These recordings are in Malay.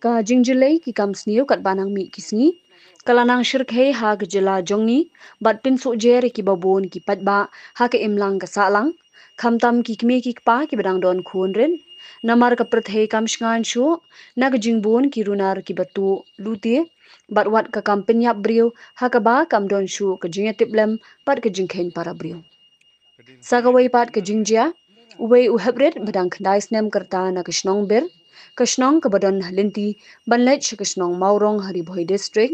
Ka jingjilei ki kam sniu kat banang mi kisngi kalanang shirkhei ha gejela jongni bat pin so jer ki babon ki patba ha ke imlang ka salang khamtam ki kme ki pa ki badang don khunren namar ka prathei kam shngan shu nag jingbon ki runar ki batu lute bat wat ka kampenya brio ha ka ba kam don shu ka jingetiplem pat ka jingkhen para brio sagawai pat ka jingjia uwei u habret badang khandai snem karta na kishnong ber Kashnong kabadon halinti banlet shakashnong maurong haribhoi district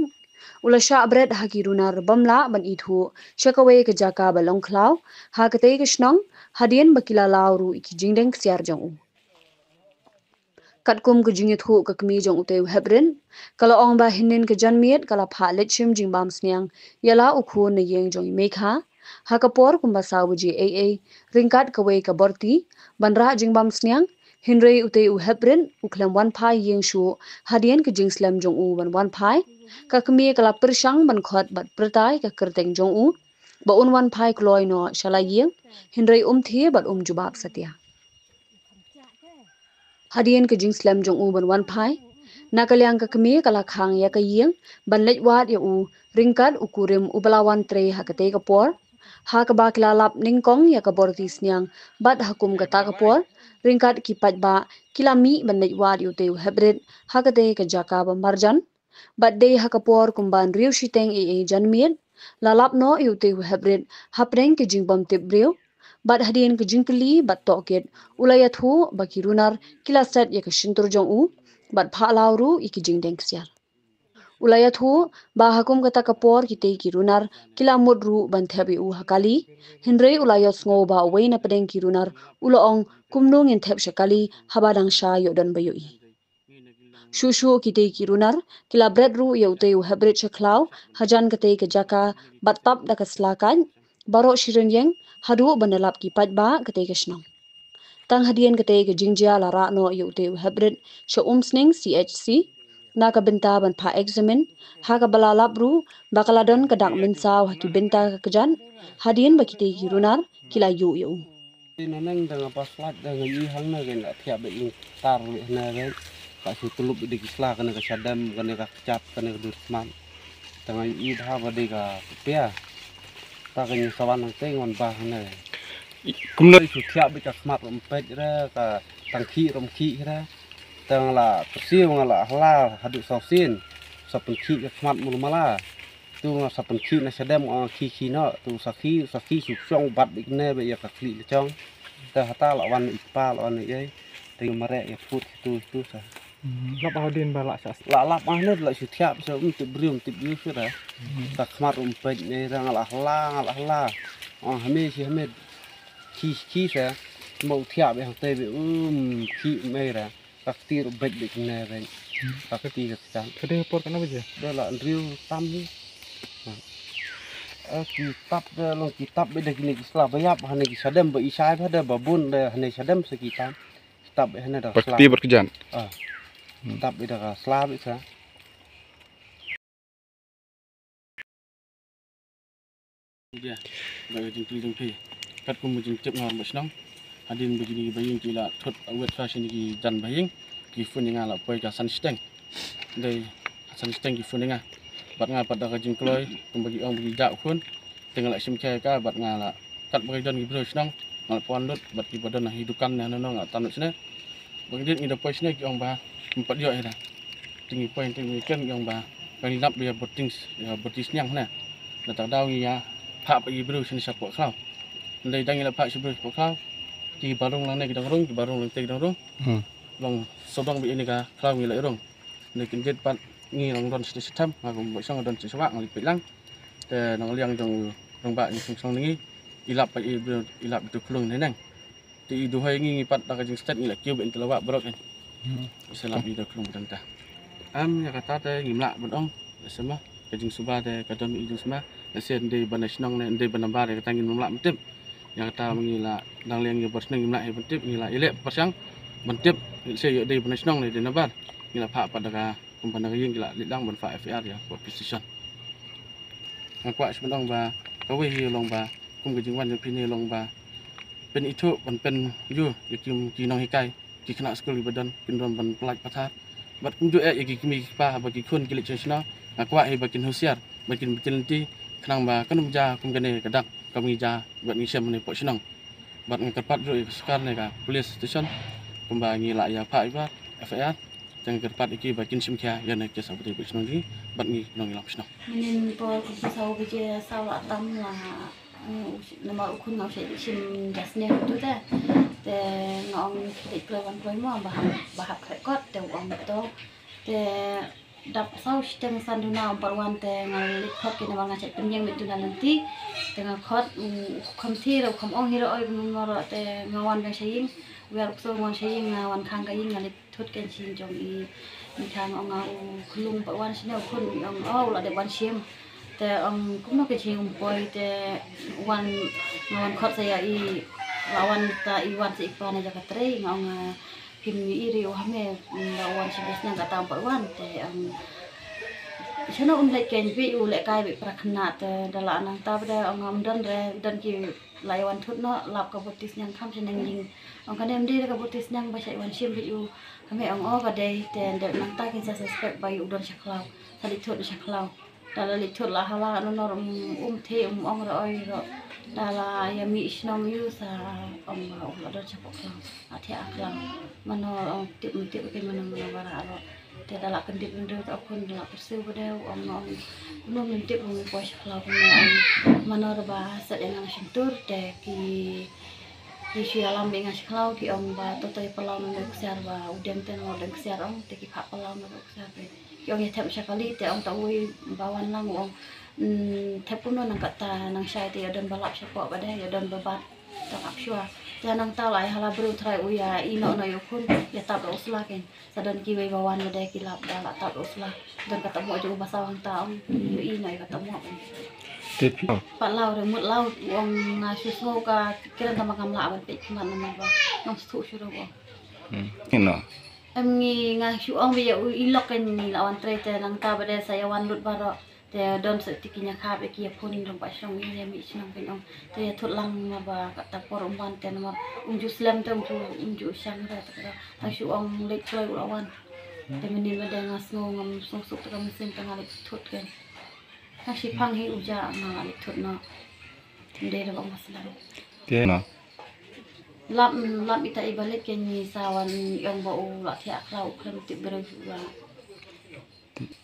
ulasha abret haki runar bamla ban ithu shakawe ka jaka balong khlaw hakate kashnong hadien bakila lawru iki jingdeng siar jong u katkum ka jingit hu ka kmi jong ute hebrin kala ong ba hinin ka janmiet kala pha lechim jingbam sniang yala ukhu na yeng jong mekha hakapor kumba sawji aa ringkat kawe ka borti banra jingbam sniang Hinrei ute u hebrin uklam wan pai yeng shu hadien ke jingslam jong u wan pai ka kmi kala persang ban khot bat pertai ka kerteng jong u ba un wan pai kloi no shala yeng Hinrei thi bat jubab satya hadien ke jingslam jong u wan pai nakalyang ka kmi kala khang ya ka yeng ban lej wat ya u ringkat ukurim ubalawan tre hakate ka por ha ka ba kilalap ningkong ya ka borti sniang bat hakum ka ta ka por ringkat ki patba kilami banlej wad yu teu hebret hakate ka jaka ba marjan bat de hakapor kumban riu shiteng e janmiet lalap no yu teu hebret hapreng ke jingbam tibrio bat hadien ke jingkli bat toket ulayathu bakirunar kilasat ya ka shintur jong u bat phalawru iki jingdeng ksial ulayathu ba hakum kata kapor kite kirunar kilamudru banthebi u hakali hinrei ulayat ngo ba weina pedeng kirunar uloong kumnung in thep shakali habadang sha yodan bayoi shushu kite kirunar kilabret ru yaute u habret shaklaw hajan kate ke jaka batap dakaslakan baro shirin yeng hadu banalap ki patba kate ke shnong tang hadien kate ke jingjia lara no yaute u habret sha umsning chc naka benta ban pha examen haga balalap ru bakaladon kadak minsaw haki benta kajan hadien bakite kirunar kila yu yu Nanang dengan paslat dengan ihang na kan tiap in tar na kan ka situlup di kisla kan ka sadam kan ka cap kan ka dusman dengan i dha bade ka pia ta kan sawan nang tengon bah na kumno su tiap bi ka smat empet ra ka tangki romki ra tang la persiu ngala hla hadu sausin sapenki ka smat mul mala tu nga sapenki na sadam ki no tu saki su song bat ikne be ya ka kli chong ta hata la wan ipa la wan ye te mare ya put tu sa lap hadin balak sas la lap ahne la su thiap so ti brium ti biu su da ta khmar pe ne rang la hla hame si hame ki sa mo thiap ya te be ki me ra ta ti ru bet dik ne ren ta ti ka sa kede por kana beje da la riu tam ni kitab long kitab beda gini islah bayap hane ki sadam ba isai pada babun da hane sadam sekitam kitab hane da bakti berkejan kitab beda ka slah bisa dia bagi jing pi kat kum jing cep ngam basnang hadin begini baying kila thot awet fashion ki jan baying ki funinga la poi ka san steng dei san steng ki funinga bat nga pada ka jing kloi kum bagi ong bagi jak pun tinggal sim cai ka bat nga la kat bagi don gibro snang ngal pon lut bat ki badan hidukan na no nga tanut sne bagi dit ngi da poi sne ki ong ba empat yo ida tingi poi tingi ken ong ba bagi nap dia botis nyang na na tak dau ngi ya pha bagi bro sne sap ko klau ndai dang la pha sibro ko klau ki barung lang ne ki dang rung ki barung lang te dang rung long sodong bi ini ka klau ngi la rung ne kin get pat ngi long don sti sitam ma ko bo sang don sti sawak ngi pilang te nang liang jong rong ba ni song ngi ilap pa ilap tu klung ne nang ti du hai ngi pat da ka jing stat ngi la kiu ben telawa brok ni selap di da klung tanta am ya kata te ngi mla bodong sama ka jing suba te ka don i jing sama na sen de banasnong ne de banamba de ka tangin mla mtip ya kata ngi la dang liang ngi bos ngi mla he mtip ngi la ile pasang mtip se yo de banasnong ne de nabar ngi la pha pa da ka kumpan da ying la lidang ban fa FR ya for precision ngakwa sebendong ba kawe hi long ba kum ke jingwan pini long ba เป็นอิทุมันเป็นอยู่อยากกินน้องให้ไกลกินคณะสกุลบัดดันกินรวมบันปลายประทัดบัดคุณอยู่อยากกินมีป้าบัดกินคนกินเล็กเชนะนักว่าให้บัดกินหัวเสียบัดกินบัดกินที่ขนมบาขนมจาคุมกันในกระดักกำมีจาบัดมีเชื่อมในปอชนองบัดngkat pat rồi sekarang ni kan police station pembangi lah ya pak iba FIR jangan kerpat iki bakin simkia ya nak kisah betul betul ni bat ni nong ilang sno Menin por kisau bije saw atam la nama ukun ngau se sim jasne tu te ngong dik klewan koi mo bahap krekot te wong to te dap saw sistem sanduna parwan te ngalik khot kina wanga cek penyeng itu nanti tengah khot khamthi ro kham ong hiro oi ngoro te ngawan ga saying wer so ngon saying ngawan khang ga ying ngalik thut ken sin jong i mi thang ong ngau khulung parwan sine khun ong au la de wan sim te ong kum no ke ching poi te wan ngawan khot saya i lawan ta i wan si ikpan jaga tre ngong kim iri o hame lawan si besna ga tam parwan te chana lek ken bi u lek kai bi prakhna te dala nang ta bda ongam dan ki laiwan thut no lap ka botis nyang kham cheneng ling ong kanem de ka botis nyang ba chai wan sim bi u hame ong o ga de te nang ta kin sa suspect ba u don chaklau sali thut chaklau dala lik thut la hala no nor the ong ro oi ro dala ya mi snom yu sa ong la don chaklau athi aklang mano ong tip ke mano bara ro te dala kendip ndo ta pun dala persu bedeu ong no mentip ong ko chaklau mano ba sa yang sentur te ki sialam dengan chaklau ki ong ba to pelam ndo ksar ba udem ten ndo ksar ong te ki kha pelam ndo ksar te ki ong thep chakali te ong ta ui bawan lang ong thep pun nang kata nang sai te don balap chapo ba de don babat ta kap shua janang ta lai hala bru thrai uya ino no yokun ya tab usla ken sadon ki we bawan ba de ki lap dala tab usla don kata mo ju basawang ta ong i no kata mo Tapi Pak lau re mut lau wong ngasus ngo ka kiran ta makam la ban pe man man ba nong stu shuro bo no. em ngi ngasu ong bi ilok ken ni lawan tre te nang ta ba de saya wan lut baro te don se tikinya kha be ki phun dong pa song ni mi snong pen ong te thut lang ma ba ka ta por umban te ma ju slam te ju sang ra ta ta su ong lek kloi lawan te menin ba de ngas ngo ngam song suk ta mesin ta ngalik thut ken ta si phang hi uja ngalik thut no de ra bang masla Dia no. lap ita ibalik ken ni sawan yang ba u la thia klau khem ti beru wa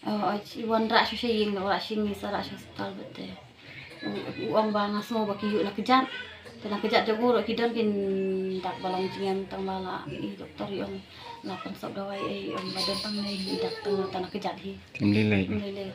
ai wan ra shu shing ra shing ni sa ra shu hospital bete uang ba ngaso ba ki na kejat kena kejat jogo ro kidan kin dak balong jingan tang bala i doktor yang la pensop dawai ai yang badan tang nei dak tang tanah kejat hi Tim lele. lele